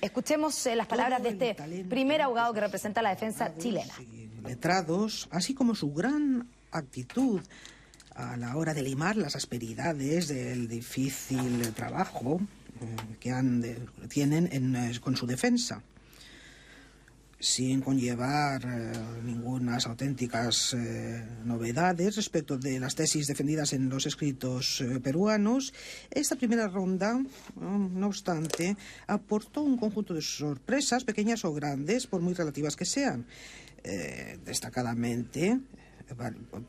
Escuchemos las palabras de este primer abogado que representa la defensa chilena. Letrados, así como su gran actitud a la hora de limar las asperidades del difícil trabajo que tienen con su defensa, sin conllevar ningunas auténticas novedades respecto de las tesis defendidas en los escritos peruanos. Esta primera ronda, no obstante, aportó un conjunto de sorpresas, pequeñas o grandes, por muy relativas que sean. Destacadamente,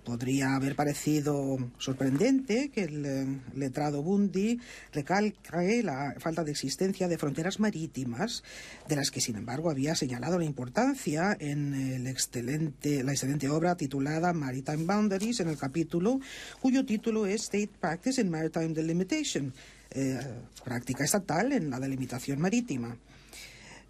podría haber parecido sorprendente que el letrado Bundy recalque la falta de existencia de fronteras marítimas, de las que sin embargo había señalado la importancia en la excelente obra titulada Maritime Boundaries, en el capítulo cuyo título es State Practice in Maritime Delimitation, práctica estatal en la delimitación marítima.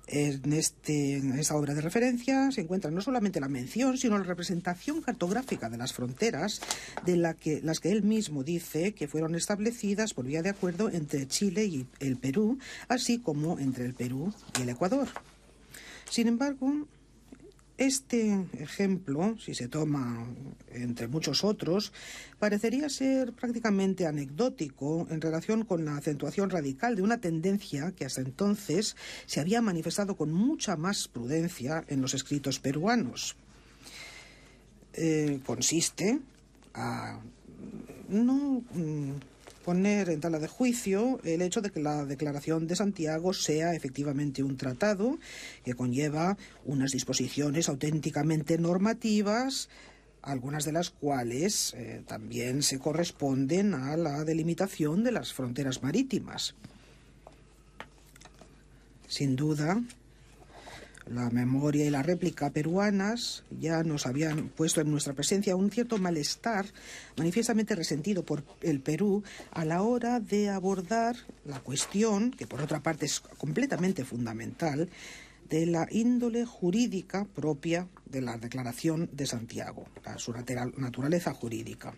En esta obra de referencia se encuentra no solamente la mención, sino la representación cartográfica de las fronteras de las que él mismo dice que fueron establecidas por vía de acuerdo entre Chile y el Perú, así como entre el Perú y el Ecuador. Sin embargo, este ejemplo, si se toma entre muchos otros, parecería ser prácticamente anecdótico en relación con la acentuación radical de una tendencia que hasta entonces se había manifestado con mucha más prudencia en los escritos peruanos. Consiste a no poner en tela de juicio el hecho de que la Declaración de Santiago sea efectivamente un tratado que conlleva unas disposiciones auténticamente normativas, algunas de las cuales también se corresponden a la delimitación de las fronteras marítimas. Sin duda, la memoria y la réplica peruanas ya nos habían puesto en nuestra presencia un cierto malestar manifiestamente resentido por el Perú a la hora de abordar la cuestión, que por otra parte es completamente fundamental, de la índole jurídica propia de la Declaración de Santiago, su naturaleza jurídica.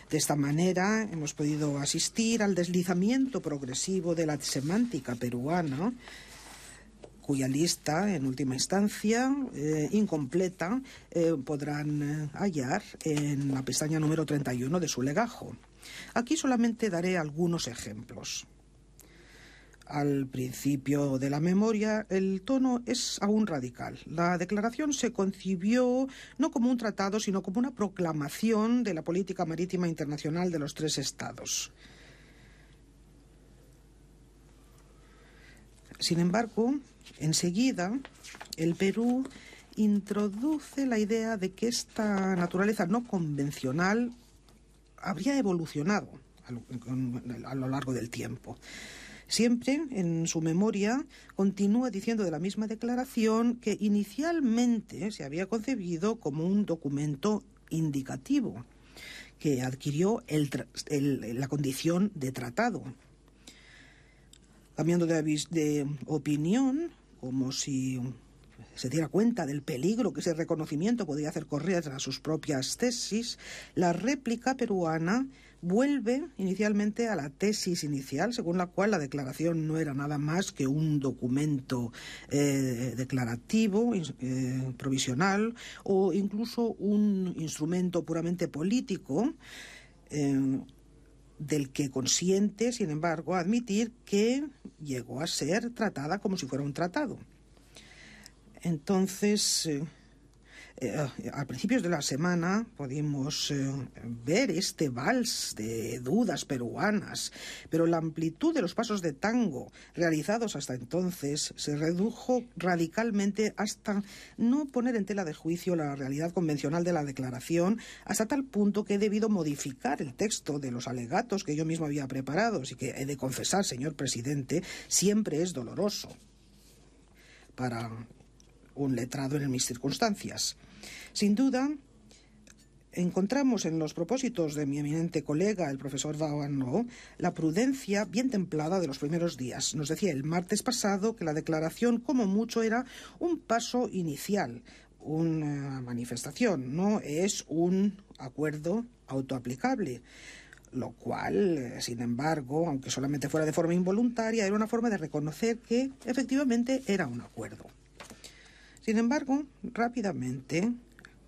De esta manera hemos podido asistir al deslizamiento progresivo de la semántica peruana, cuya lista, en última instancia, incompleta, podrán hallar en la pestaña número 31 de su legajo. Aquí solamente daré algunos ejemplos. Al principio de la memoria, el tono es aún radical. La declaración se concibió no como un tratado, sino como una proclamación de la política marítima internacional de los tres estados. Sin embargo, enseguida, el Perú introduce la idea de que esta naturaleza no convencional habría evolucionado a lo largo del tiempo. Siempre, en su memoria, continúa diciendo de la misma declaración que inicialmente se había concebido como un documento indicativo, que adquirió la condición de tratado. Cambiando de opinión, como si se diera cuenta del peligro que ese reconocimiento podía hacer correr a sus propias tesis, la réplica peruana vuelve inicialmente a la tesis inicial, según la cual la declaración no era nada más que un documento declarativo, provisional, o incluso un instrumento puramente político, del que consiente, sin embargo, admitir que llegó a ser tratada como si fuera un tratado. Entonces, a principios de la semana pudimos ver este vals de dudas peruanas, pero la amplitud de los pasos de tango realizados hasta entonces se redujo radicalmente hasta no poner en tela de juicio la realidad convencional de la declaración, hasta tal punto que he debido modificar el texto de los alegatos que yo mismo había preparado, y que he de confesar, señor presidente, siempre es doloroso para un letrado en mis circunstancias. Sin duda, encontramos en los propósitos de mi eminente colega, el profesor Vaughan, la prudencia bien templada de los primeros días. Nos decía el martes pasado que la declaración, como mucho, era un paso inicial, una manifestación, no es un acuerdo autoaplicable. lo cual, sin embargo, aunque solamente fuera de forma involuntaria, era una forma de reconocer que efectivamente era un acuerdo. Sin embargo, rápidamente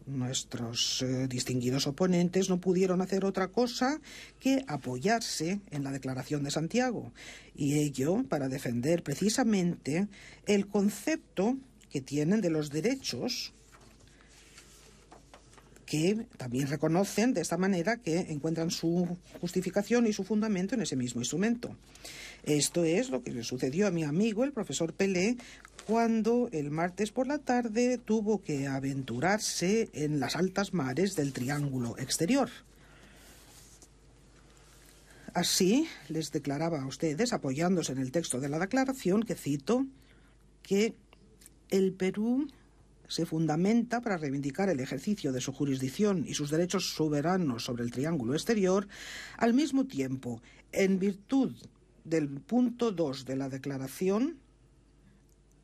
nuestros distinguidos oponentes no pudieron hacer otra cosa que apoyarse en la Declaración de Santiago, y ello para defender precisamente el concepto que tienen de los derechos, que también reconocen de esta manera que encuentran su justificación y su fundamento en ese mismo instrumento. Esto es lo que le sucedió a mi amigo, el profesor Pelé, cuando el martes por la tarde tuvo que aventurarse en las altas mares del Triángulo Exterior. Así les declaraba a ustedes, apoyándose en el texto de la declaración, que cito, que el Perú se fundamenta para reivindicar el ejercicio de su jurisdicción y sus derechos soberanos sobre el Triángulo Exterior, al mismo tiempo, en virtud del punto 2 de la declaración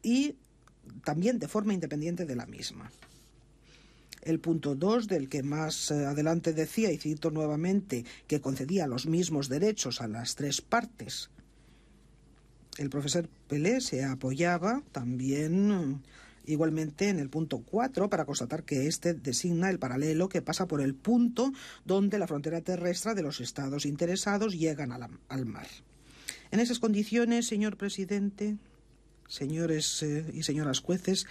y también de forma independiente de la misma. El punto 2, del que más adelante decía, y cito nuevamente, que concedía los mismos derechos a las tres partes. El profesor Pelé se apoyaba también igualmente en el punto 4 para constatar que este designa el paralelo que pasa por el punto donde la frontera terrestre de los estados interesados llegan al mar. En esas condiciones, señor presidente, señores y señoras jueces,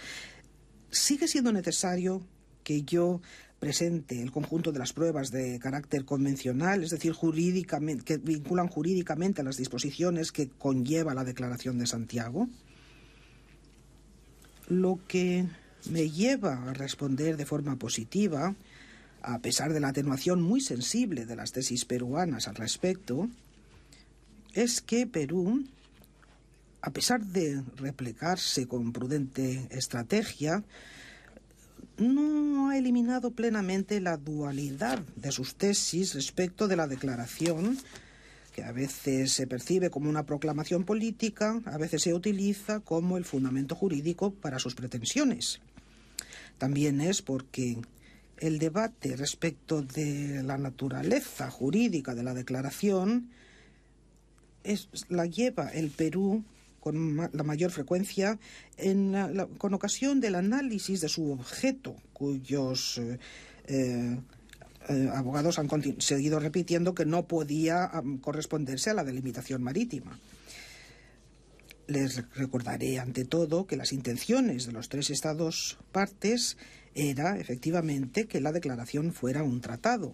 sigue siendo necesario que yo presente el conjunto de las pruebas de carácter convencional, es decir, jurídicamente, que vinculan jurídicamente a las disposiciones que conlleva la Declaración de Santiago. Lo que me lleva a responder de forma positiva, a pesar de la atenuación muy sensible de las tesis peruanas al respecto, es que Perú, a pesar de replegarse con prudente estrategia, no ha eliminado plenamente la dualidad de sus tesis respecto de la declaración, que a veces se percibe como una proclamación política, a veces se utiliza como el fundamento jurídico para sus pretensiones. También es porque el debate respecto de la naturaleza jurídica de la declaración la lleva el Perú con la mayor frecuencia con ocasión del análisis de su objeto, cuyos abogados han seguido repitiendo que no podía corresponderse a la delimitación marítima. Les recordaré ante todo que las intenciones de los tres estados partes era efectivamente que la declaración fuera un tratado,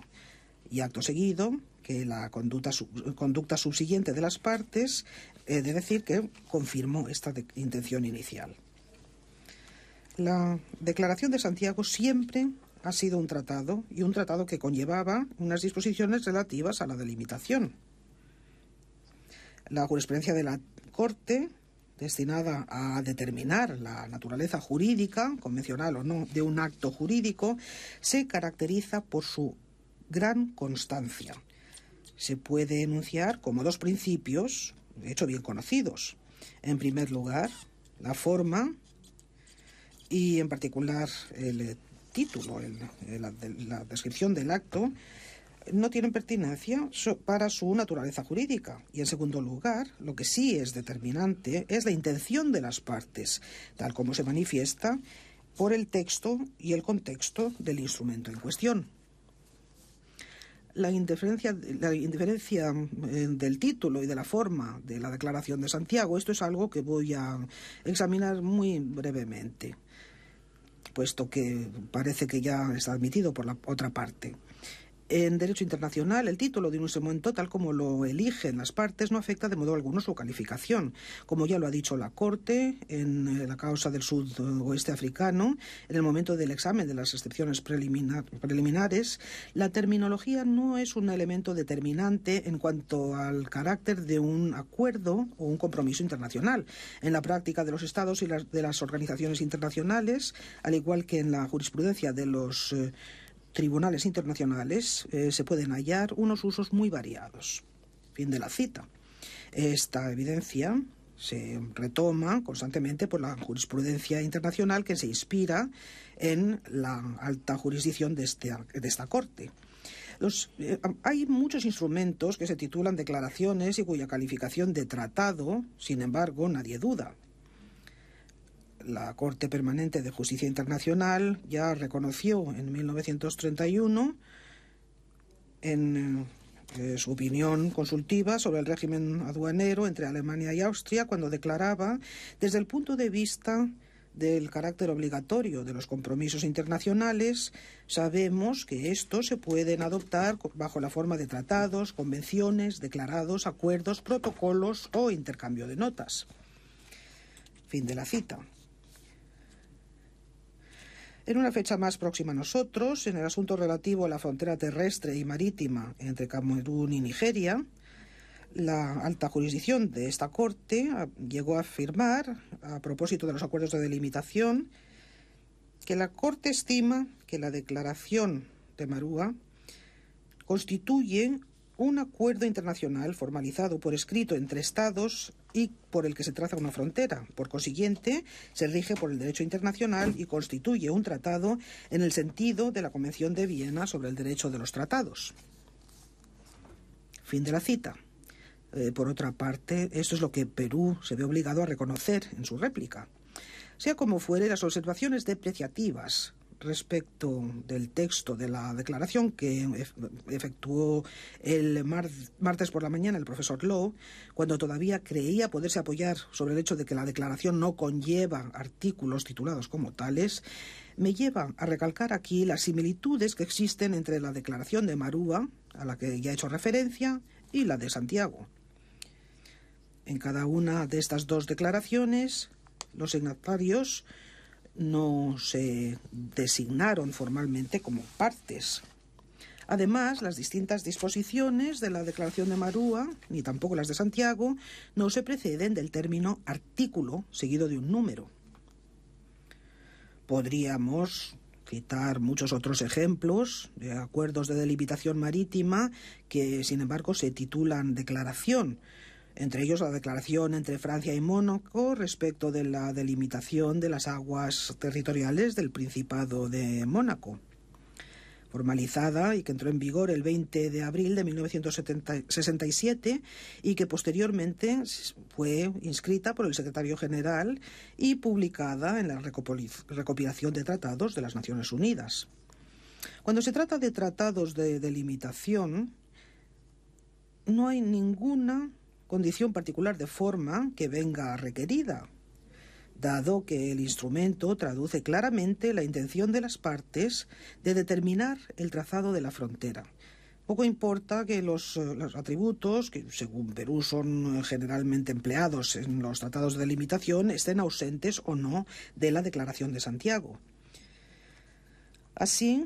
y acto seguido que la conducta subsiguiente de las partes de decir que confirmó esta intención inicial. La Declaración de Santiago siempre ha sido un tratado, y un tratado que conllevaba unas disposiciones relativas a la delimitación. La jurisprudencia de la Corte, destinada a determinar la naturaleza jurídica, convencional o no, de un acto jurídico, se caracteriza por su gran constancia. Se puede enunciar como dos principios, de hecho bien conocidos. En primer lugar, la forma y en particular el título, la descripción del acto, no tienen pertinencia para su naturaleza jurídica. Y en segundo lugar, lo que sí es determinante es la intención de las partes, tal como se manifiesta por el texto y el contexto del instrumento en cuestión. La indiferencia del título y de la forma de la Declaración de Santiago, esto es algo que voy a examinar muy brevemente, puesto que parece que ya está admitido por la otra parte. En derecho internacional, el título de un instrumento, tal como lo eligen las partes, no afecta de modo alguno su calificación. Como ya lo ha dicho la Corte en la causa del sudoeste africano, en el momento del examen de las excepciones preliminares, la terminología no es un elemento determinante en cuanto al carácter de un acuerdo o un compromiso internacional. En la práctica de los Estados y de las organizaciones internacionales, al igual que en la jurisprudencia de los tribunales internacionales, se pueden hallar unos usos muy variados. Fin de la cita. Esta evidencia se retoma constantemente por la jurisprudencia internacional que se inspira en la alta jurisdicción de esta Corte. Hay muchos instrumentos que se titulan declaraciones y cuya calificación de tratado, sin embargo, nadie duda. La Corte Permanente de Justicia Internacional ya reconoció en 1931, en su opinión consultiva sobre el régimen aduanero entre Alemania y Austria, cuando declaraba, desde el punto de vista del carácter obligatorio de los compromisos internacionales, sabemos que estos se pueden adoptar bajo la forma de tratados, convenciones, declarados, acuerdos, protocolos o intercambio de notas. Fin de la cita. En una fecha más próxima a nosotros, en el asunto relativo a la frontera terrestre y marítima entre Camerún y Nigeria, la alta jurisdicción de esta Corte llegó a afirmar, a propósito de los acuerdos de delimitación, que la Corte estima que la declaración de Marúa constituye un acuerdo internacional formalizado por escrito entre Estados y por el que se traza una frontera. Por consiguiente, se rige por el derecho internacional y constituye un tratado en el sentido de la Convención de Viena sobre el derecho de los tratados. Fin de la cita. Por otra parte, esto es lo que Perú se ve obligado a reconocer en su réplica. Sea como fuere, las observaciones depreciativas respecto del texto de la declaración que efectuó el martes por la mañana el profesor Lowe, cuando todavía creía poderse apoyar sobre el hecho de que la declaración no conlleva artículos titulados como tales, me lleva a recalcar aquí las similitudes que existen entre la declaración de Marúa, a la que ya he hecho referencia, y la de Santiago. En cada una de estas dos declaraciones, los signatarios no se designaron formalmente como partes. Además, las distintas disposiciones de la declaración de Marúa, ni tampoco las de Santiago, no se preceden del término artículo seguido de un número. Podríamos citar muchos otros ejemplos de acuerdos de delimitación marítima que, sin embargo, se titulan declaración. Entre ellos, la declaración entre Francia y Mónaco respecto de la delimitación de las aguas territoriales del Principado de Mónaco, formalizada y que entró en vigor el 20 de abril de 1967 y que posteriormente fue inscrita por el secretario general y publicada en la recopilación de tratados de las Naciones Unidas. Cuando se trata de tratados de delimitación, no hay ninguna condición particular de forma que venga requerida, dado que el instrumento traduce claramente la intención de las partes de determinar el trazado de la frontera. Poco importa que los atributos, que según Perú son generalmente empleados en los tratados de delimitación, estén ausentes o no de la Declaración de Santiago. Así,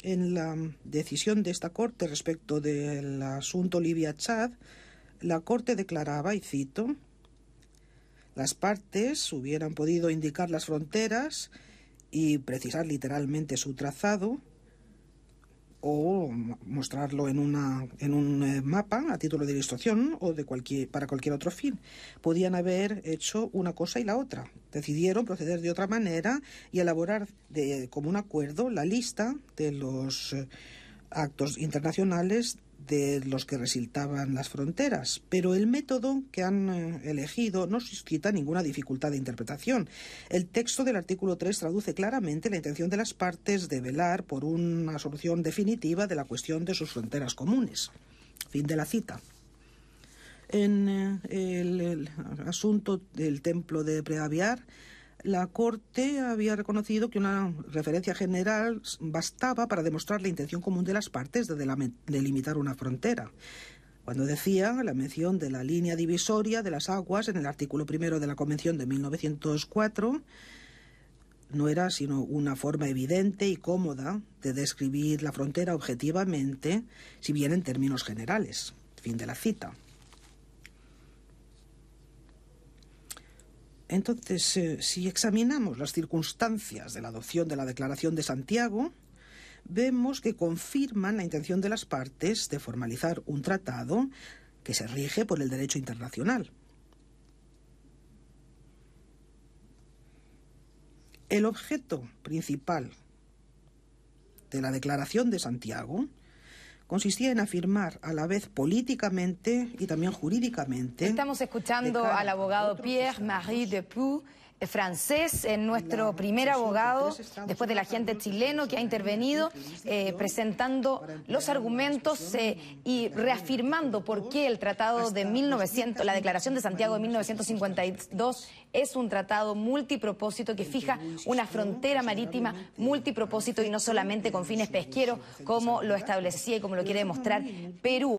en la decisión de esta Corte respecto del asunto Libia-Chad, la Corte declaraba, y cito, las partes hubieran podido indicar las fronteras y precisar literalmente su trazado o mostrarlo en un mapa a título de ilustración o para cualquier otro fin. Podían haber hecho una cosa y la otra. Decidieron proceder de otra manera y elaborar como un acuerdo la lista de los actos internacionales de los que resultaban las fronteras, pero el método que han elegido no suscita ninguna dificultad de interpretación. El texto del artículo 3 traduce claramente la intención de las partes de velar por una solución definitiva de la cuestión de sus fronteras comunes. Fin de la cita. En el asunto del templo de Preaviar, la Corte había reconocido que una referencia general bastaba para demostrar la intención común de las partes de delimitar una frontera, cuando decía la mención de la línea divisoria de las aguas en el artículo 1 de la Convención de 1904 no era sino una forma evidente y cómoda de describir la frontera objetivamente, si bien en términos generales. Fin de la cita. Entonces, si examinamos las circunstancias de la adopción de la Declaración de Santiago, vemos que confirman la intención de las partes de formalizar un tratado que se rige por el derecho internacional. El objeto principal de la Declaración de Santiago consistía en afirmar a la vez políticamente y también jurídicamente. Estamos escuchando al abogado Pierre-Marie Depuy, francés, nuestro primer abogado, después del agente chileno que ha intervenido, presentando los argumentos y reafirmando por qué el tratado de 1900, la Declaración de Santiago de 1952 es un tratado multipropósito que fija una frontera marítima multipropósito y no solamente con fines pesqueros, como lo establecía y como lo quiere demostrar Perú.